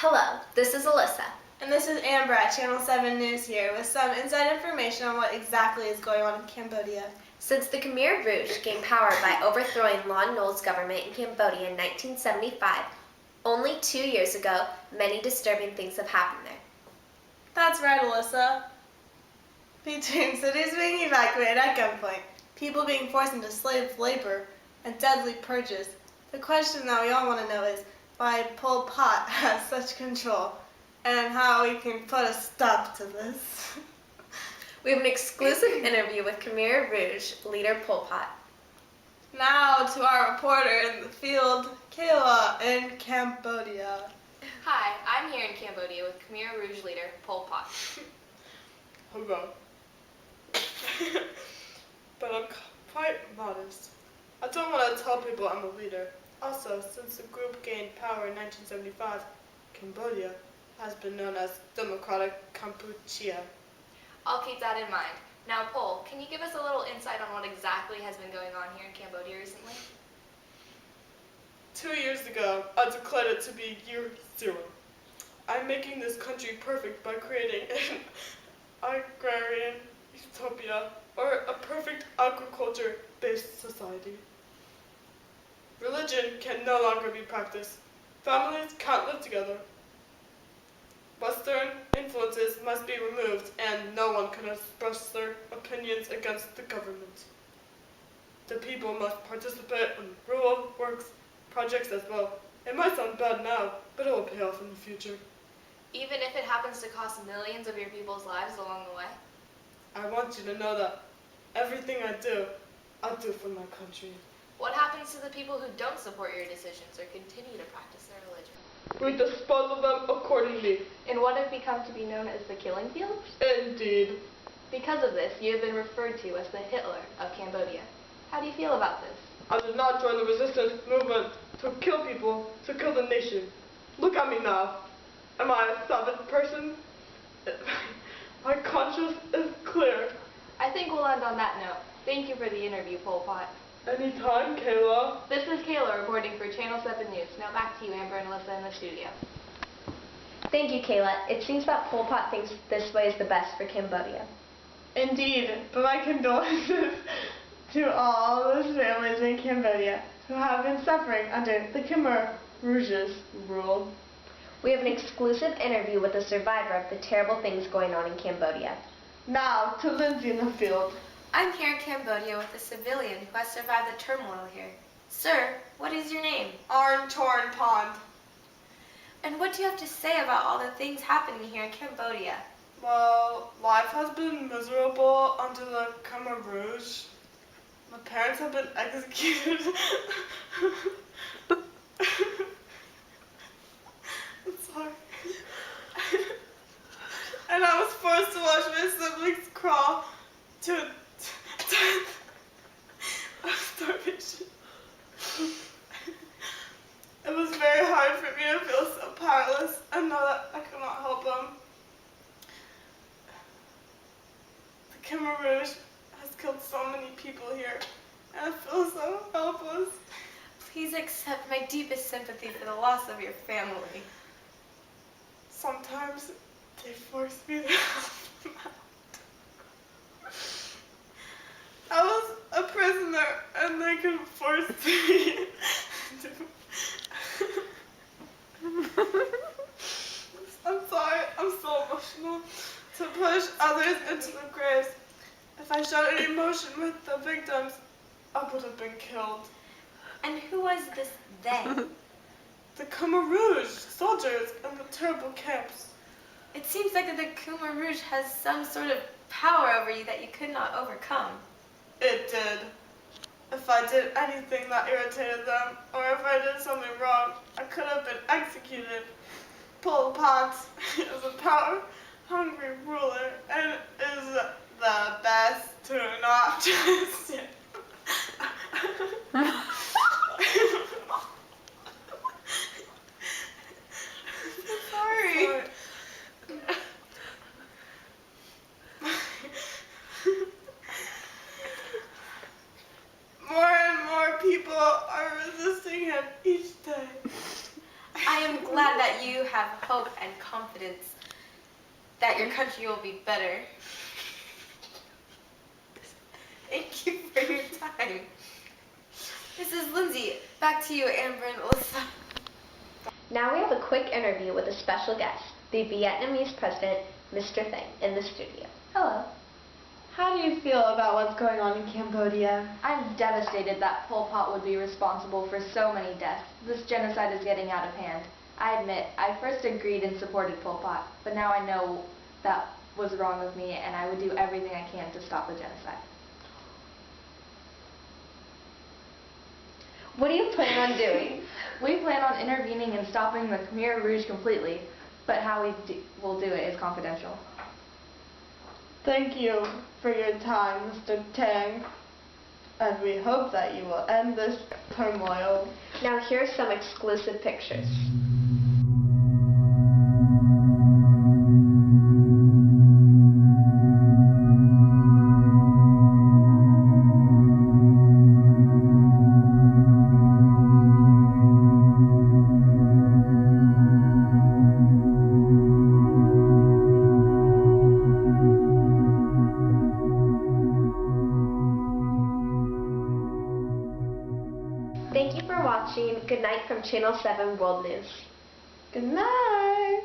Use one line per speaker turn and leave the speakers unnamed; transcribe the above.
Hello, this is Alyssa.
And this is Amber at Channel 7 News here with some inside information on what exactly is going on in Cambodia.
Since the Khmer Rouge gained power by overthrowing Lon Nol's government in Cambodia in 1975, only 2 years ago, many disturbing things have happened there.
That's right, Alyssa. Between cities being evacuated at gunpoint, people being forced into slave labor, and deadly purges, the question that we all want to know is why Pol Pot has such control and how we can put a stop to this.
We have an exclusive interview with Khmer Rouge leader Pol Pot.
Now to our reporter in the field, Kayla in Cambodia.
Hi, I'm here in Cambodia with Khmer Rouge leader Pol Pot.
Hello. But I'm quite modest. I don't want to tell people I'm a leader. Also, since the group gained power in 1975, Cambodia has been known as Democratic Kampuchea.
I'll keep that in mind. Now, Pol, can you give us a little insight on what exactly has been going on here in Cambodia recently?
2 years ago, I declared it to be year zero. I'm making this country perfect by creating an agrarian utopia, or a perfect agriculture-based society. Religion can no longer be practiced. Families can't live together. Western influences must be removed, and no one can express their opinions against the government. The people must participate in rural works projects as well. It might sound bad now, but it will pay off in the future.
Even if it happens to cost millions of your people's lives along the way?
I want you to know that everything I do for my country.
What happens to the people who don't support your decisions or continue to practice their religion?
We dispose of them accordingly.
In what have become to be known as the killing fields?
Indeed.
Because of this, you have been referred to as the Hitler of Cambodia. How do you feel about this?
I did not join the resistance movement to kill people, to kill the nation. Look at me now. Am I a savage person? My conscience is clear.
I think we'll end on that note. Thank you for the interview, Pol Pot.
Anytime, Kayla.
This is Kayla reporting for Channel 7 News. Now back to you, Amber and Alyssa, in the studio.
Thank you, Kayla. It seems that Pol Pot thinks this way is the best for Cambodia.
Indeed, but my condolences to all those families in Cambodia who have been suffering under the Khmer Rouge's rule.
We have an exclusive interview with a survivor of the terrible things going on in Cambodia.
Now to Lindsay in the field.
I'm here in Cambodia with a civilian who has survived the turmoil here. Sir, what is your name?
Arn Torn Pond.
And what do you have to say about all the things happening here in Cambodia?
Well, life has been miserable under the Khmer Rouge. My parents have been executed. I'm sorry. And I was forced to watch my siblings crawl to death of starvation. It was very hard for me to feel so powerless and know that I could not help them. The Khmer Rouge has killed so many people here, and I feel so helpless.
Please accept my deepest sympathy for the loss of your family.
Sometimes they force me to help them out. I was a prisoner, and they could force me to... I'm sorry, I'm so emotional. To push others into the graves. If I showed any emotion with the victims, I would have been killed.
And who was this they?
The Khmer Rouge soldiers in the terrible camps.
It seems like the Khmer Rouge has some sort of power over you that you could not overcome.
It did. If I did anything that irritated them, or if I did something wrong, I could have been executed. Pol Pot is a power-hungry ruler and is the best to not trust him.
Sorry.
More and more people are resisting him each day.
I am glad that that you have hope and confidence that your country will be better. Thank you for your time. Mrs. Lindsay, back to you, Amber and Alyssa.
Now we have a quick interview with a special guest, the Vietnamese president, Mr. Thang, in the studio.
Hello.
How do you feel about what's going on in Cambodia?
I'm devastated that Pol Pot would be responsible for so many deaths. This genocide is getting out of hand. I admit, I first agreed and supported Pol Pot, but now I know that was wrong of me and I would do everything I can to stop the genocide.
What do you plan on doing?
We plan on intervening and stopping the Khmer Rouge completely, but how we will do it is confidential.
Thank you for your time, Mr. Tang. And we hope that you will end this turmoil.
Now here's some exclusive pictures. Thank you for watching. Good night from Channel 7 World News.
Good night.